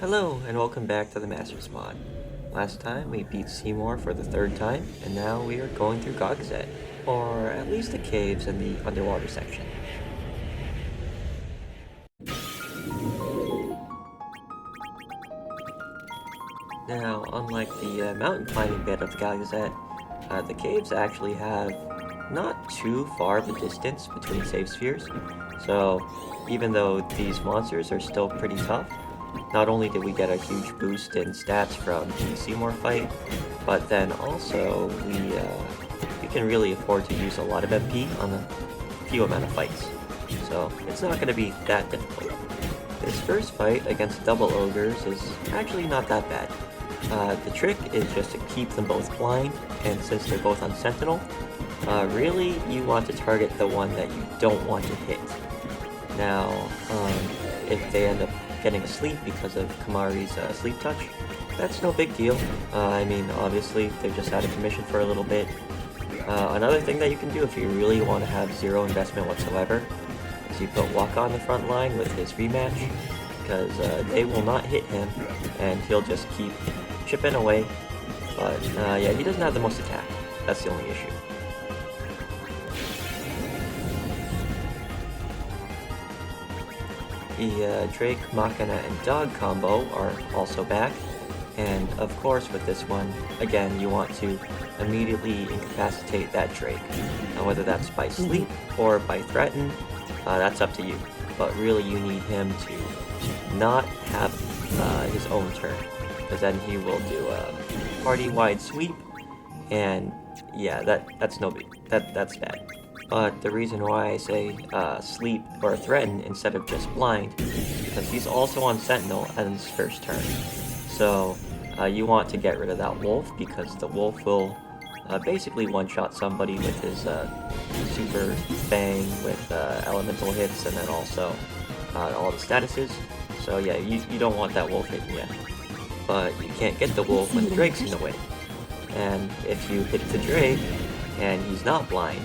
Hello, and welcome back to the Masters mod. Last time we beat Seymour for the third time, and now we are going through Gogzet, or at least the caves and the underwater section. Now, unlike the mountain climbing bit of the Gogzet, the caves actually have not too far of a distance between save spheres, so even though these monsters are still pretty tough, not only did we get a huge boost in stats from the Seymour fight, but then also we can really afford to use a lot of MP on a few amount of fights. So it's not going to be that difficult. This first fight against double ogres is actually not that bad. The trick is just to keep them both blind, and since they're both on Sentinel, really you want to target the one that you don't want to hit. Now, if they end up getting asleep because of Kamari's sleep touch, that's no big deal. I mean, obviously, they're just out of commission for a little bit. Another thing that you can do if you really want to have zero investment whatsoever is you put Waka on the front line with his rematch, because they will not hit him, and he'll just keep chipping away. But yeah, he doesn't have the most attack. That's the only issue. The Drake, Machina, and Dog combo are also back, and of course with this one, again, you want to immediately incapacitate that Drake. Whether that's by sleep or by threaten, that's up to you, but really you need him to not have his own turn, because then he will do a party-wide sweep, and yeah, that's no big, that's bad. But the reason why I say sleep or threaten instead of just blind is because he's also on Sentinel on his first turn. So you want to get rid of that wolf, because the wolf will basically one-shot somebody with his super bang with elemental hits, and then also all the statuses. So yeah, you don't want that wolf hitting you. But you can't get the wolf when the Drake's in the way. And if you hit the Drake and he's not blind,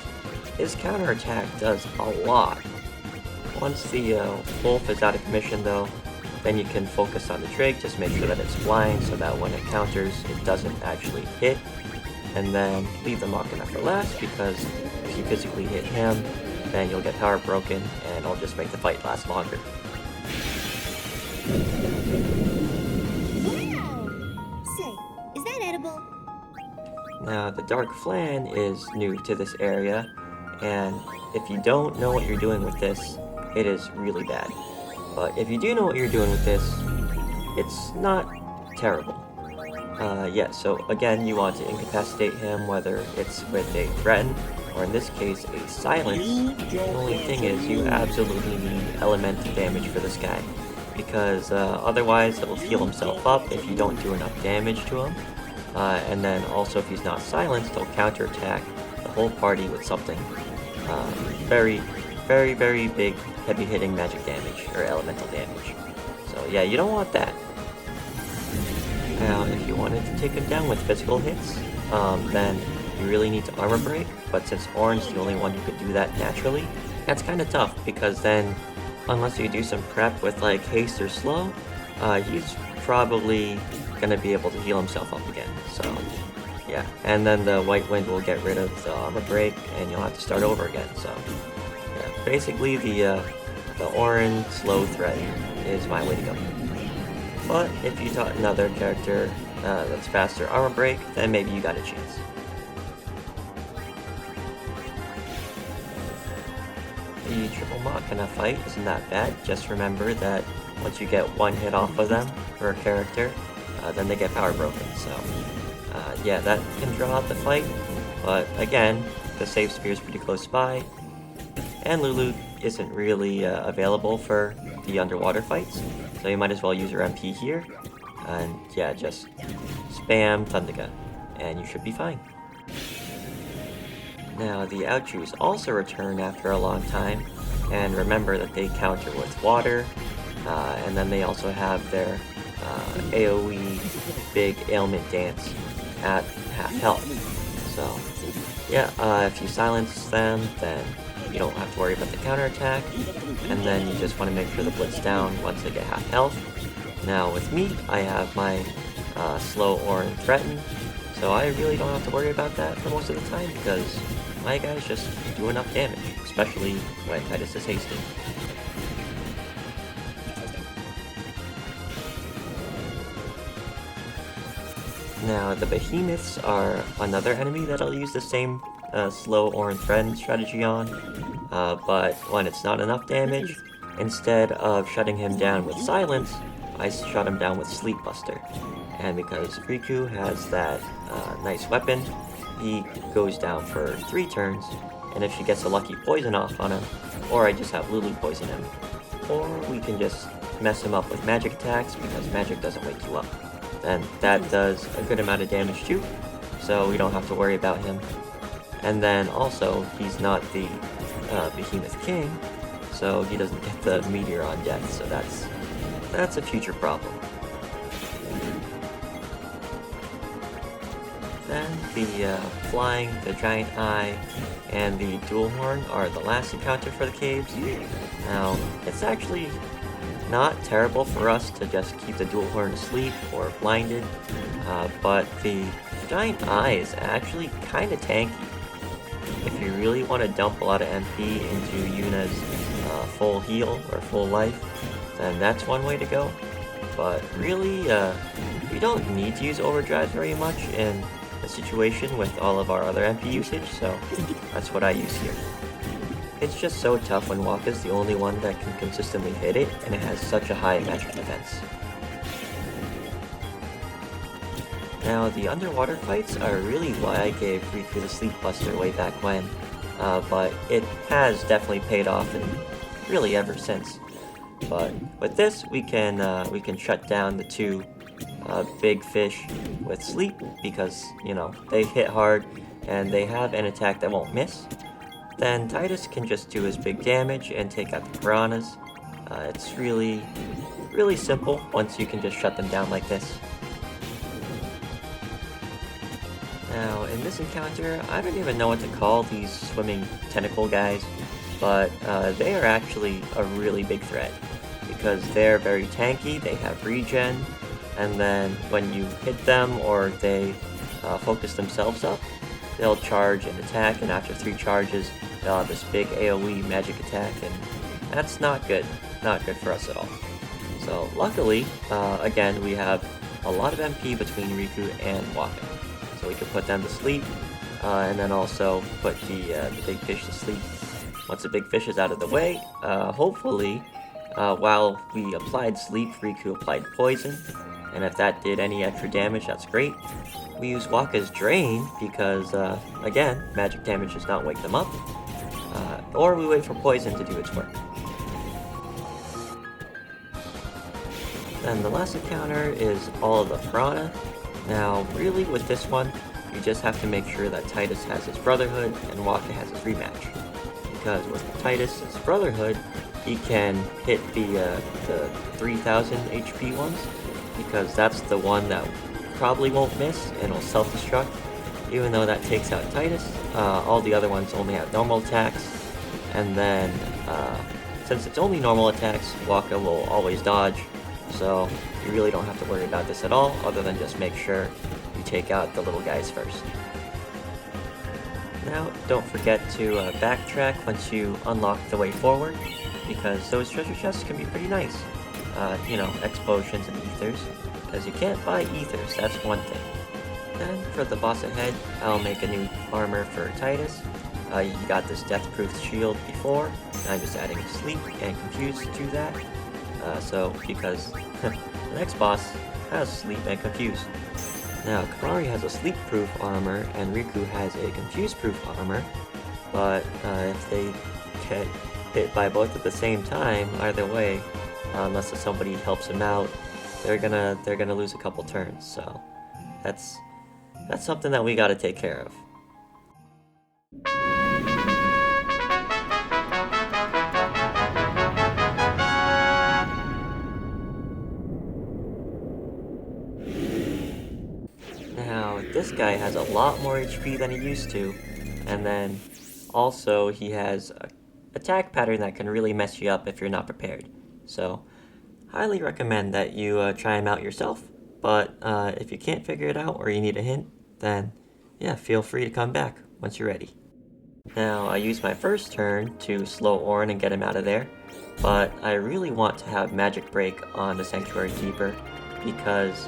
his counterattack does a lot. Once the wolf is out of commission though, then you can focus on the Drake, just make sure that it's blind so that when it counters, it doesn't actually hit. And then leave the Machina for last, because if you physically hit him, then you'll get power broken and it'll just make the fight last longer. Wow! Say, is that edible? Now, the Dark Flan is new to this area, and if you don't know what you're doing with this, it is really bad. But if you do know what you're doing with this, it's not terrible. Yeah, so again, you want to incapacitate him, whether it's with a threaten, or in this case, a silence. The only thing is, you absolutely need elemental damage for this guy, because otherwise he'll heal himself up if you don't do enough damage to him. And then also, if he's not silenced, he'll counterattack the whole party with something very, very, very big, heavy-hitting magic damage, or elemental damage. So yeah, you don't want that. Now, if you wanted to take him down with physical hits, then you really need to armor break, but since Orin's the only one who could do that naturally, that's kind of tough, because then, unless you do some prep with like haste or slow, he's probably gonna be able to heal himself up again, so yeah. And then the White Wind will get rid of the armor break, and you'll have to start over again, so yeah. Basically, the Orin slow threat is my way to go. But if you taught another character that's faster armor break, then maybe you got a chance. The triple Machina fight isn't that bad. Just remember that once you get one hit off of them for a character, then they get power broken. So yeah, that can draw out the fight. But again, the save sphere is pretty close by, and Lulu isn't really available for the underwater fights, so you might as well use your MP here. And yeah, just spam Thundiga, and you should be fine. Now, the Outroos also return after a long time, and remember that they counter with water, and then they also have their AoE big ailment dance at half health. So yeah, if you silence them, then you don't have to worry about the counterattack, and then you just want to make sure the blitz down once they get half health. Now with me, I have my slow Orin threaten, so I really don't have to worry about that for most of the time because my guys just do enough damage, especially when Titus is hasting. Now the behemoths are another enemy that I'll use the same slow Orin threaten strategy on, but when it's not enough damage, instead of shutting him down with silence, I shut him down with Sleep Buster. And because Riku has that nice weapon, he goes down for 3 turns, and if she gets a lucky poison off on him, or I just have Lulu poison him, or we can just mess him up with magic attacks because magic doesn't wake you up. Then that does a good amount of damage too, so we don't have to worry about him. And then also, he's not the Behemoth King, so he doesn't get the Meteor on death, so that's a future problem. Then the Flying, the Giant Eye, and the Dual Horn are the last encounter for the caves. Now, it's actually not terrible for us to just keep the Dual Horn asleep or blinded, but the Giant Eye is actually kind of tanky. If you really want to dump a lot of MP into Yuna's full heal or full life, then that's one way to go. But really, we don't need to use Overdrive very much in a situation with all of our other MP usage, so that's what I use here. It's just so tough when Wakka's the only one that can consistently hit it, and it has such a high magic defense. Now, the underwater fights are really why I gave Riku the Sleep Buster way back when, but it has definitely paid off, and really ever since. But with this, we can shut down the 2 big fish with sleep because, you know, they hit hard and they have an attack that won't miss. Then Titus can just do his big damage and take out the piranhas. It's really simple once you can just shut them down like this. Now, in this encounter, I don't even know what to call these swimming tentacle guys, but they are actually a really big threat because they're very tanky, they have regen, and then when you hit them or they focus themselves up, they'll charge and attack, and after 3 charges, they'll have this big AoE magic attack, and that's not good for us at all. So luckily, again, we have a lot of MP between Riku and Wakka, so we can put them to sleep, and then also put the big fish to sleep. Once the big fish is out of the way, hopefully, while we applied sleep, Riku applied poison, and if that did any extra damage, that's great. We use Wakka's Drain because, again, magic damage does not wake them up, or we wait for poison to do its work. Then the last encounter is all of the piranha. Now, really with this one, you just have to make sure that Titus has his Brotherhood and Wakka has his rematch. Because with Titus' Brotherhood, he can hit the 3000 HP ones, because that's the one that probably won't miss and will self-destruct. Even though that takes out Titus, all the other ones only have normal attacks, and then since it's only normal attacks, Wakka will always dodge, so you really don't have to worry about this at all, other than just make sure you take out the little guys first. Now, don't forget to backtrack once you unlock the way forward, because those treasure chests can be pretty nice. You know, explosions and ethers, because you can't buy ethers, that's one thing. Then, for the boss ahead, I'll make a new armor for Titus. You got this death-proof shield before, and I'm just adding sleep and confuse to that. Because the next boss has sleep and confuse. Now, Kamari has a sleep-proof armor, and Riku has a confuse-proof armor, but if they get hit by both at the same time, either way, unless somebody helps him out, they're gonna lose a couple turns. So that's something that we got to take care of. Now this guy has a lot more HP than he used to, and then also he has a attack pattern that can really mess you up if you're not prepared. So highly recommend that you try them out yourself. But if you can't figure it out or you need a hint, then yeah, feel free to come back once you're ready. Now, I used my first turn to slow Orin and get him out of there, but I really want to have Magic Break on the Sanctuary Keeper because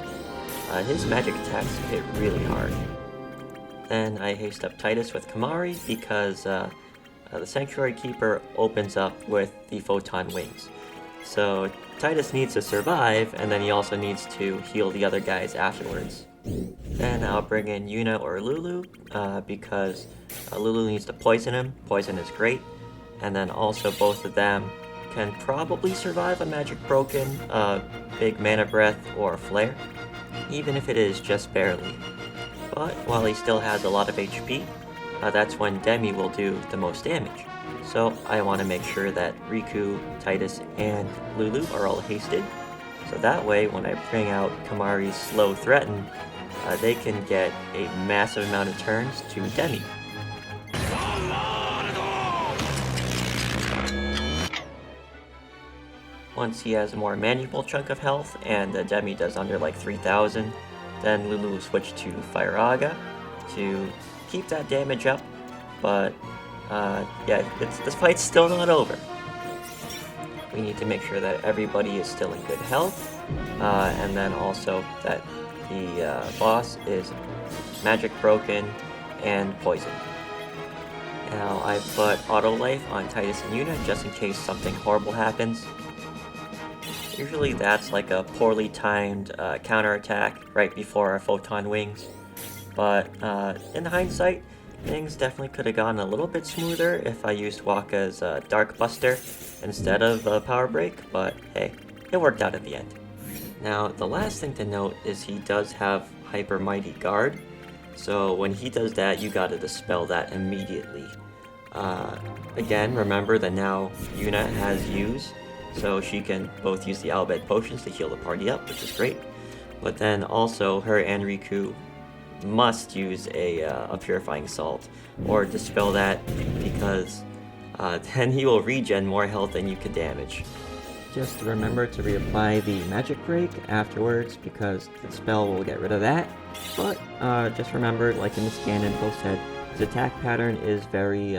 his magic attacks hit really hard. Then I haste up Titus with Kamari because the Sanctuary Keeper opens up with the Photon Wings. So Titus needs to survive, and then he also needs to heal the other guys afterwards. Then I'll bring in Yuna or Lulu because Lulu needs to poison him. Poison is great. And then also both of them can probably survive a Magic Broken, Big Mana Breath, or Flare, even if it is just barely. But while he still has a lot of HP, that's when Demi will do the most damage. So I want to make sure that Riku, Titus, and Lulu are all hasted. So that way, when I bring out Kamari's Slow Threaten, they can get a massive amount of turns to Demi. Once he has a more manageable chunk of health, and Demi does under like 3,000, then Lulu will switch to Firaga to keep that damage up, but yeah, this fight's still not over. We need to make sure that everybody is still in good health, and then also that the boss is Magic Broken and poisoned. Now I put Auto Life on Titus and Yuna just in case something horrible happens. Usually that's like a poorly timed counterattack right before our Photon Wings, but in hindsight, things definitely could have gone a little bit smoother if I used Wakka's Dark Buster instead of Power Break, but hey, it worked out at the end. Now, the last thing to note is he does have Hyper Mighty Guard, so when he does that, you gotta dispel that immediately. Again, remember that now Yuna has Use, so she can both use the Albed Potions to heal the party up, which is great, but then also her and Riku must use a Purifying Salt or dispel that because then he will regen more health than you can damage. Just remember to reapply the Magic Break afterwards because the spell will get rid of that. But just remember, like in the scan info said, his attack pattern is very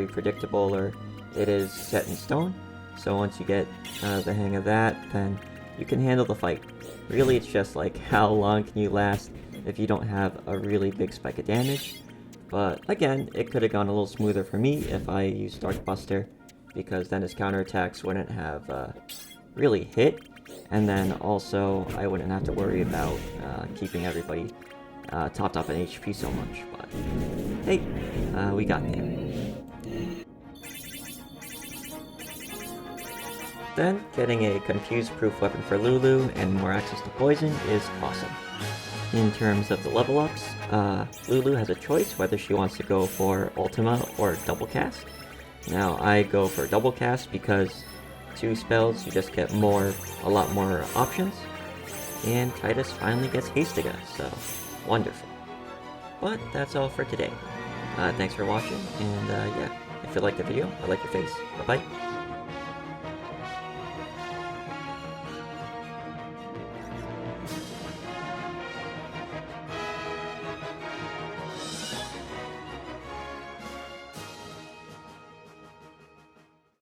predictable, or it is set in stone. So once you get the hang of that, then you can handle the fight. Really, it's just like how long can you last if you don't have a really big spike of damage. But again, it could have gone a little smoother for me if I used Dark Buster, because then his counterattacks wouldn't have really hit, and then also I wouldn't have to worry about keeping everybody topped up in HP so much. But hey, we got there. Then, getting a confuse-proof weapon for Lulu and more access to poison is awesome. In terms of the level ups, Lulu has a choice whether she wants to go for Ultima or Double Cast. Now, I go for Double Cast because 2 spells, you just get a lot more options. And Titus finally gets Hastiga, so wonderful. But that's all for today. Thanks for watching, and yeah, if you liked the video, I like your face. Bye-bye.